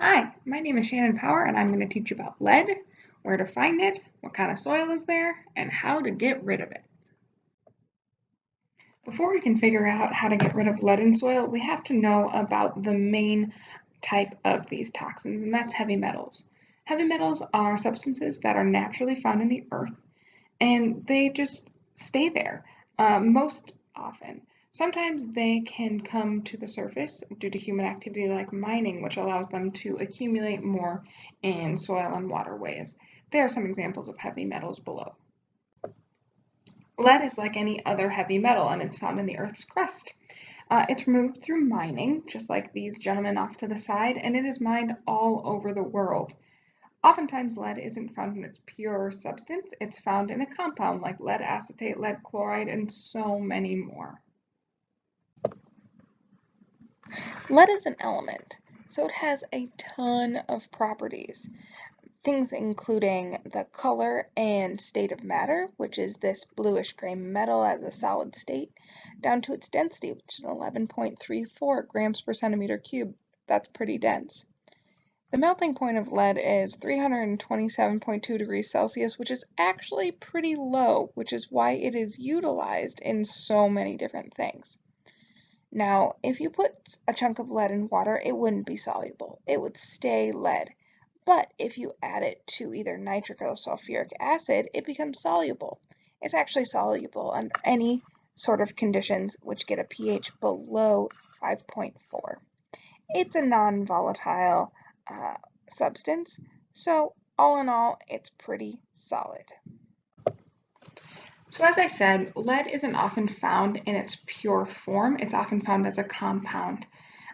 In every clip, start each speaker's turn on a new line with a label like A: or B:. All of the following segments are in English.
A: Hi, my name is Shannon Power and I'm going to teach you about lead, where to find it, what kind of soil is there, and how to get rid of it. Before we can figure out how to get rid of lead in soil, we have to know about the main type of these toxins, and that's heavy metals. Heavy metals are substances that are naturally found in the earth, and they just stay there most often. Sometimes they can come to the surface due to human activity like mining, which allows them to accumulate more in soil and waterways. There are some examples of heavy metals below. Lead is like any other heavy metal, and it's found in the Earth's crust. It's removed through mining, just like these gentlemen off to the side, and it is mined all over the world. Oftentimes, lead isn't found in its pure substance. It's found in a compound like lead acetate, lead chloride, and so many more. Lead is an element, so it has a ton of properties. Things including the color and state of matter, which is this bluish gray metal as a solid state, down to its density, which is 11.34 grams per centimeter cubed. That's pretty dense. The melting point of lead is 327.2 degrees Celsius, which is actually pretty low, which is why it is utilized in so many different things. Now, if you put a chunk of lead in water, it wouldn't be soluble. It would stay lead. But if you add it to either nitric or sulfuric acid, it becomes soluble. It's actually soluble under any sort of conditions which get a pH below 5.4. It's a non-volatile substance, so all in all, it's pretty solid. So as I said, lead isn't often found in its pure form. It's often found as a compound.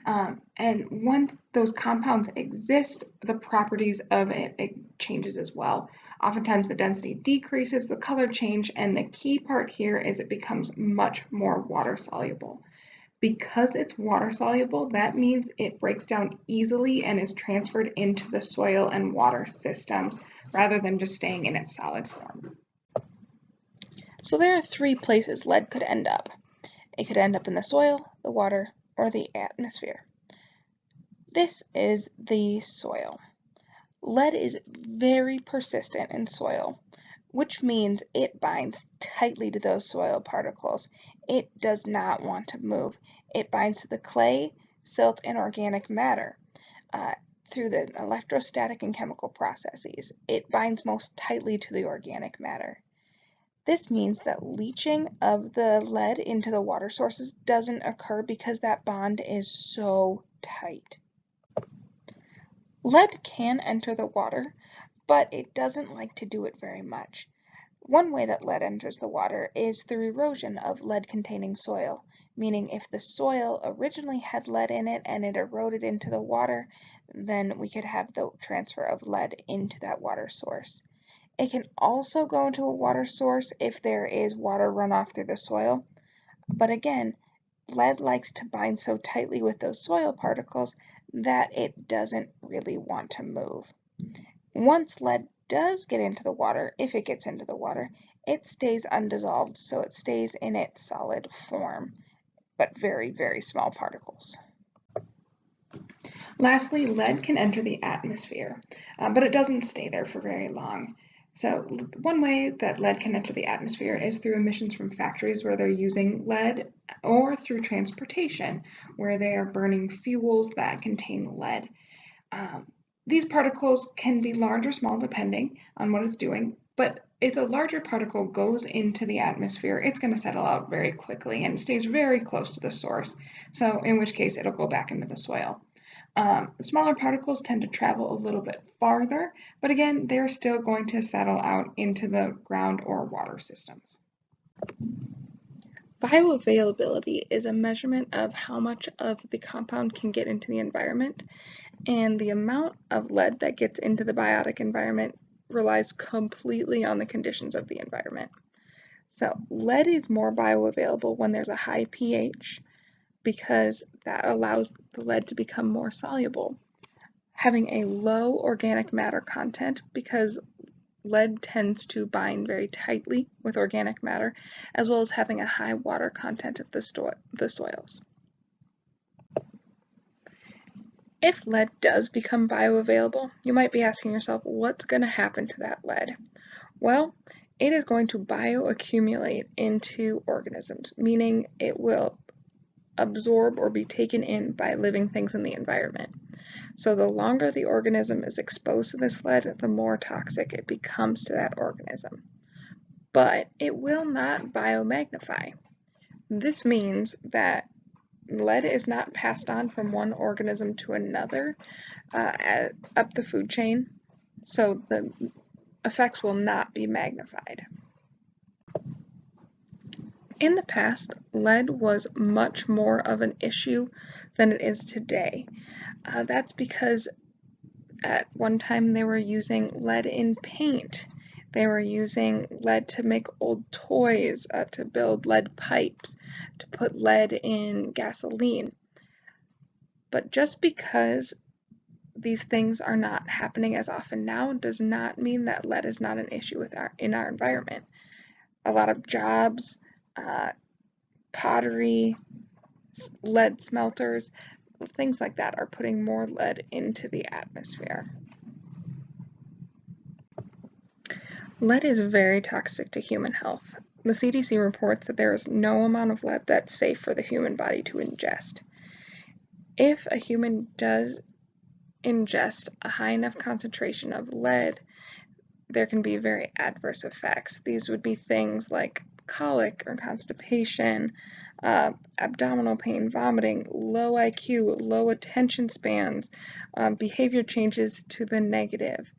A: And once those compounds exist, the properties of it changes as well. Oftentimes the density decreases, the color change, and the key part here is it becomes much more water soluble. Because it's water soluble, that means it breaks down easily and is transferred into the soil and water systems rather than just staying in its solid form. So there are three places lead could end up. It could end up in the soil, the water, or the atmosphere. This is the soil. Lead is very persistent in soil, which means it binds tightly to those soil particles. It does not want to move. It binds to the clay, silt, and organic matter through the electrostatic and chemical processes. It binds most tightly to the organic matter. This means that leaching of the lead into the water sources doesn't occur because that bond is so tight. Lead can enter the water, but it doesn't like to do it very much. One way that lead enters the water is through erosion of lead-containing soil, meaning if the soil originally had lead in it and it eroded into the water, then we could have the transfer of lead into that water source. It can also go into a water source if there is water runoff through the soil, but again, lead likes to bind so tightly with those soil particles that it doesn't really want to move. Once lead does get into the water, if it gets into the water, it stays undissolved, so it stays in its solid form, but very, very small particles. Lastly, lead can enter the atmosphere, but it doesn't stay there for very long. So one way that lead can enter the atmosphere is through emissions from factories where they're using lead, or through transportation where they are burning fuels that contain lead. These particles can be large or small depending on what it's doing, but if a larger particle goes into the atmosphere, it's going to settle out very quickly and stays very close to the source, so in which case it'll go back into the soil. Smaller particles tend to travel a little bit farther, but again, they're still going to settle out into the ground or water systems. Bioavailability is a measurement of how much of the compound can get into the environment, and the amount of lead that gets into the biotic environment relies completely on the conditions of the environment. So lead is more bioavailable when there's a high pH, because that allows the lead to become more soluble. Having a low organic matter content, because lead tends to bind very tightly with organic matter, as well as having a high water content of the soils. If lead does become bioavailable, you might be asking yourself, what's going to happen to that lead? Well, it is going to bioaccumulate into organisms, meaning it will absorb or be taken in by living things in the environment. So the longer the organism is exposed to this lead, the more toxic it becomes to that organism. But it will not biomagnify. This means that lead is not passed on from one organism to another up the food chain, so the effects will not be magnified. In the past, lead was much more of an issue than it is today. That's because at one time they were using lead in paint. They were using lead to make old toys, to build lead pipes, to put lead in gasoline. But just because these things are not happening as often now does not mean that lead is not an issue in our environment. A lot of jobs, pottery, lead smelters, things like that are putting more lead into the atmosphere. Lead is very toxic to human health. The CDC reports that there is no amount of lead that's safe for the human body to ingest. If a human does ingest a high enough concentration of lead, there can be very adverse effects. These would be things like colic or constipation, abdominal pain, vomiting, low IQ, low attention spans, behavior changes to the negative.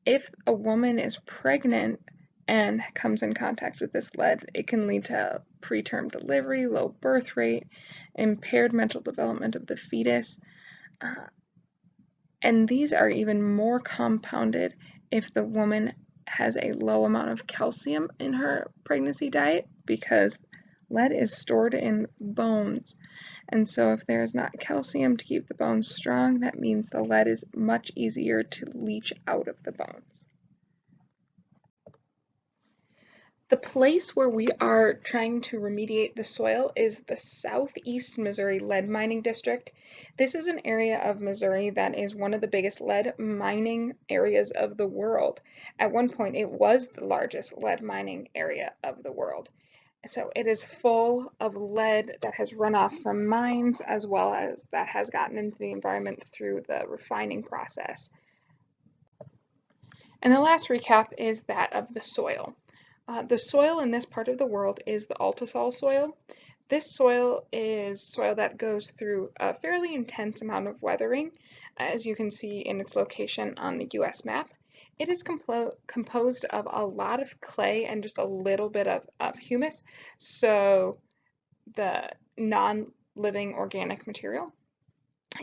A: If a woman is pregnant and comes in contact with this lead, it can lead to preterm delivery, low birth rate, impaired mental development of the fetus, and these are even more compounded if the woman has a low amount of calcium in her pregnancy diet, because lead is stored in bones. And so if there is not calcium to keep the bones strong, that means the lead is much easier to leach out of the bones. The place where we are trying to remediate the soil is the Southeast Missouri Lead Mining District. This is an area of Missouri that is one of the biggest lead mining areas of the world. At one point, it was the largest lead mining area of the world. So it is full of lead that has run off from mines, as well as that has gotten into the environment through the refining process. And the last recap is that of the soil. The soil in this part of the world is the Altasol soil. This soil is soil that goes through a fairly intense amount of weathering, as you can see in its location on the US map. It is composed of a lot of clay and just a little bit of humus, so the non-living organic material.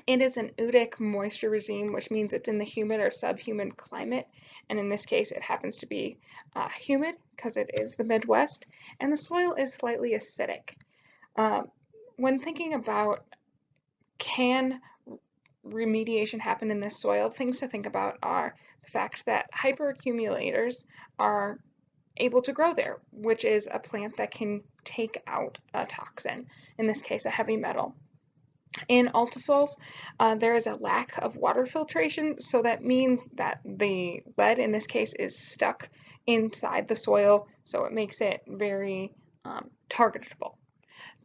A: It is an udic moisture regime, which means it's in the humid or subhumid climate, and in this case it happens to be humid because it is the Midwest, and the soil is slightly acidic. When thinking about can remediation happen in this soil, things to think about are the fact that hyperaccumulators are able to grow there, which is a plant that can take out a toxin, in this case a heavy metal. In Altisols, there is a lack of water filtration, so that means that the lead in this case is stuck inside the soil, so it makes it very targetable.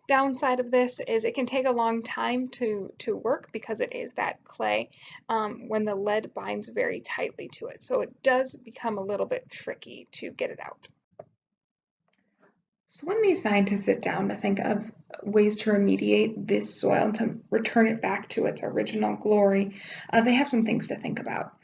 A: Downside of this is it can take a long time to work because it is that clay when the lead binds very tightly to it, so it does become a little bit tricky to get it out. So when these scientists sit down to think of ways to remediate this soil and to return it back to its original glory, they have some things to think about.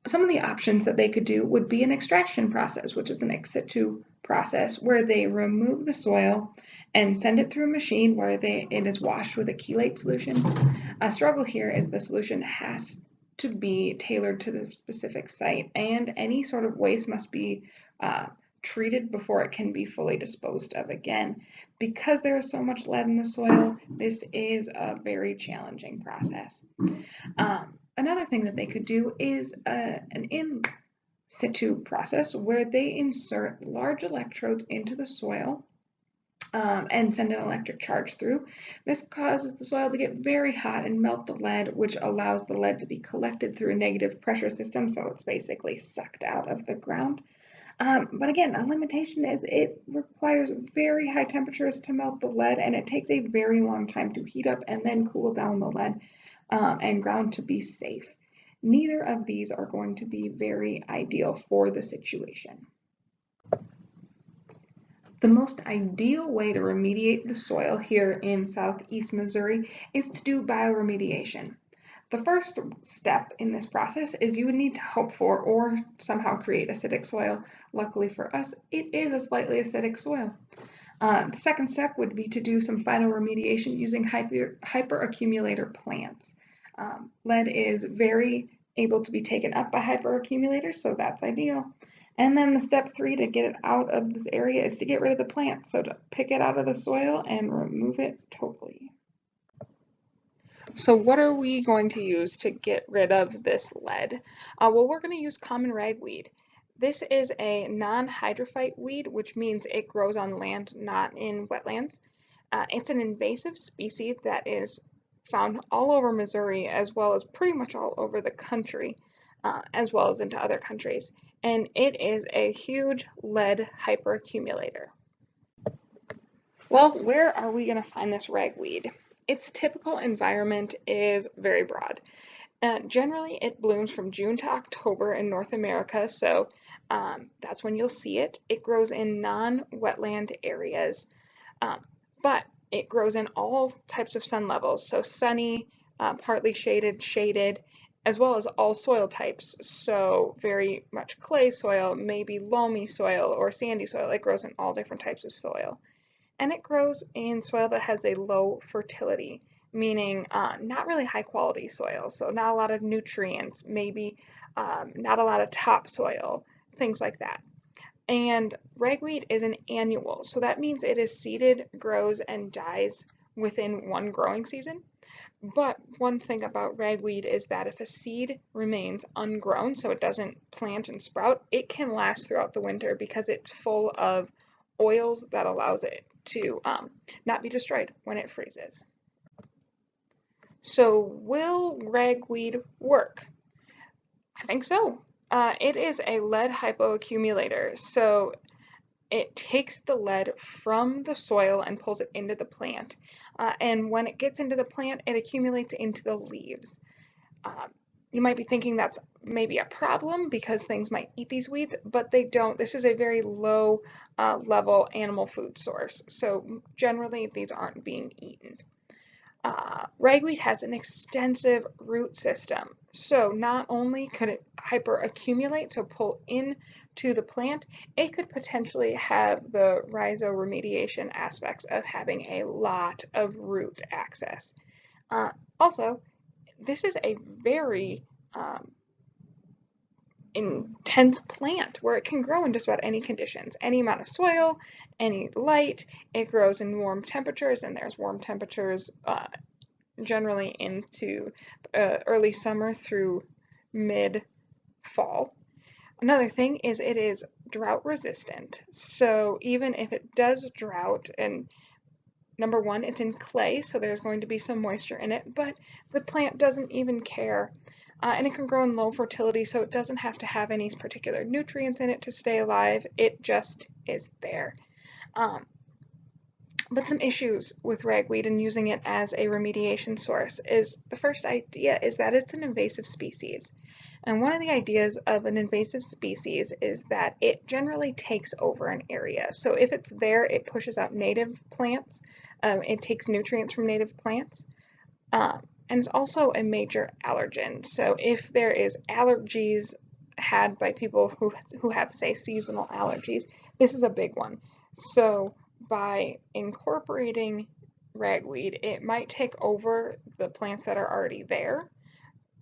A: Some of the options that they could do would be an extraction process, which is an ex situ process where they remove the soil and send it through a machine where it is washed with a chelate solution. A struggle here is the solution has to be tailored to the specific site, and any sort of waste must be treated before it can be fully disposed of again. Because there is so much lead in the soil, this is a very challenging process. Another thing that they could do is an in situ process where they insert large electrodes into the soil and send an electric charge through. This causes the soil to get very hot and melt the lead, which allows the lead to be collected through a negative pressure system, so it's basically sucked out of the ground. But again, a limitation is it requires very high temperatures to melt the lead, and it takes a very long time to heat up and then cool down the lead and ground to be safe. Neither of these are going to be very ideal for the situation. The most ideal way to remediate the soil here in southeast Missouri is to do bioremediation. The first step in this process is you would need to hope for or somehow create acidic soil. Luckily for us, it is a slightly acidic soil. The second step would be to do some final remediation using hyperaccumulator plants. Lead is very able to be taken up by hyperaccumulators, so that's ideal. And then the step 3 to get it out of this area is to get rid of the plant. So to pick it out of the soil and remove it totally. So what are we going to use to get rid of this lead? Well, we're going to use common ragweed. This is a non-hydrophyte weed, which means it grows on land, not in wetlands. It's an invasive species that is found all over Missouri, as well as pretty much all over the country, as well as into other countries. And it is a huge lead hyperaccumulator. Well, where are we going to find this ragweed? Its typical environment is very broad. Generally, it blooms from June to October in North America, so that's when you'll see it. It grows in non-wetland areas, but it grows in all types of sun levels, so sunny, partly shaded, shaded, as well as all soil types, so very much clay soil, maybe loamy soil or sandy soil. It grows in all different types of soil. And it grows in soil that has a low fertility, meaning not really high quality soil, so not a lot of nutrients, maybe not a lot of topsoil, things like that. And ragweed is an annual, so that means it is seeded, grows, and dies within one growing season. But one thing about ragweed is that if a seed remains ungrown, so it doesn't plant and sprout, it can last throughout the winter because it's full of oils that allows it to not be destroyed when it freezes. So will ragweed work? I think so. It is a lead hypoaccumulator, so it takes the lead from the soil and pulls it into the plant. And when it gets into the plant, it accumulates into the leaves. You might be thinking that's maybe a problem because things might eat these weeds, but they don't. This is a very low level animal food source, so generally these aren't being eaten. Ragweed has an extensive root system, so not only could it hyperaccumulate, so pull into the plant, it could potentially have the rhizoremediation aspects of having a lot of root access. Also, this is a very intense plant where it can grow in just about any conditions, any amount of soil, any light. It grows in warm temperatures, and there's warm temperatures generally into early summer through mid-fall. Another thing is it is drought resistant. So even if it does drought, and number one, it's in clay, so there's going to be some moisture in it, but the plant doesn't even care. And it can grow in low fertility, so it doesn't have to have any particular nutrients in it to stay alive. It just is there. But some issues with ragweed and using it as a remediation source is the first idea is that it's an invasive species. And one of the ideas of an invasive species is that it generally takes over an area. So if it's there, it pushes out native plants. It takes nutrients from native plants. And it's also a major allergen. So if there is allergies had by people who have, say, seasonal allergies, this is a big one. So by incorporating ragweed, it might take over the plants that are already there.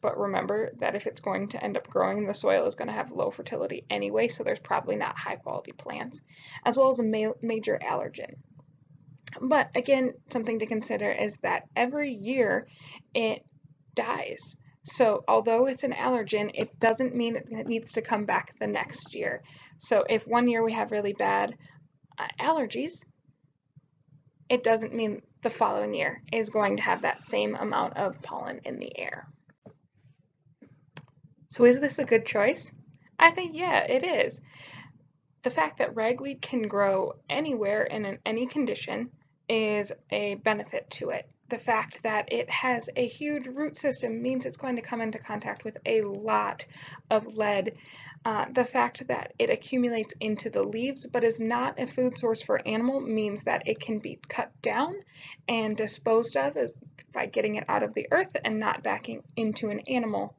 A: But remember that if it's going to end up growing, the soil is going to have low fertility anyway, so there's probably not high quality plants, as well as a major allergen. But again, something to consider is that every year it dies. So although it's an allergen, it doesn't mean it needs to come back the next year. So if one year we have really bad allergies, it doesn't mean the following year is going to have that same amount of pollen in the air. So is this a good choice? I think, yeah, it is. The fact that ragweed can grow anywhere and in any condition is a benefit to it. The fact that it has a huge root system means it's going to come into contact with a lot of lead. The fact that it accumulates into the leaves but is not a food source for animal means that it can be cut down and disposed of by getting it out of the earth and not backing into an animal.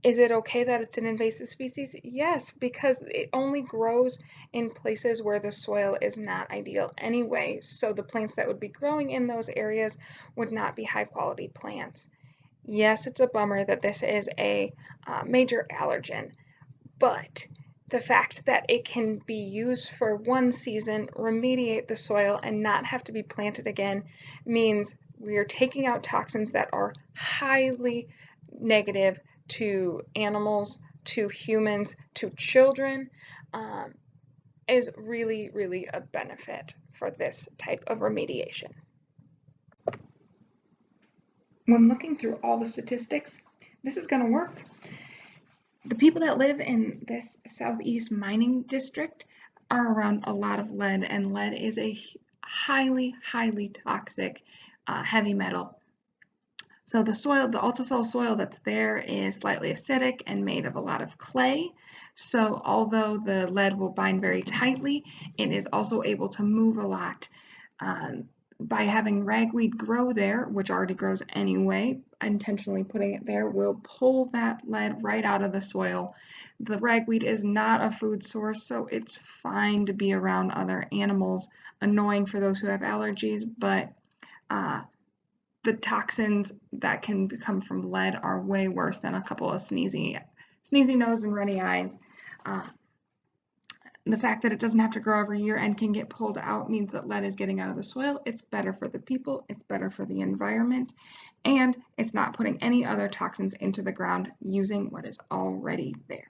A: Is it okay that it's an invasive species? Yes, because it only grows in places where the soil is not ideal anyway, so the plants that would be growing in those areas would not be high quality plants. Yes, it's a bummer that this is a major allergen, but the fact that it can be used for one season, remediate the soil, and not have to be planted again means we are taking out toxins that are highly negative to animals, to humans, to children, is really, really a benefit for this type of remediation. When looking through all the statistics, this is going to work. The people that live in this southeast mining district are around a lot of lead, and lead is a highly, highly toxic heavy metal. So the soil, the Altasoil soil that's there is slightly acidic and made of a lot of clay. So although the lead will bind very tightly, it is also able to move a lot. By having ragweed grow there, which already grows anyway, intentionally putting it there will pull that lead right out of the soil. The ragweed is not a food source, so it's fine to be around other animals. Annoying for those who have allergies, but the toxins that can come from lead are way worse than a couple of sneezy nose and runny eyes. The fact that it doesn't have to grow every year and can get pulled out means that lead is getting out of the soil. It's better for the people, it's better for the environment, and it's not putting any other toxins into the ground using what is already there.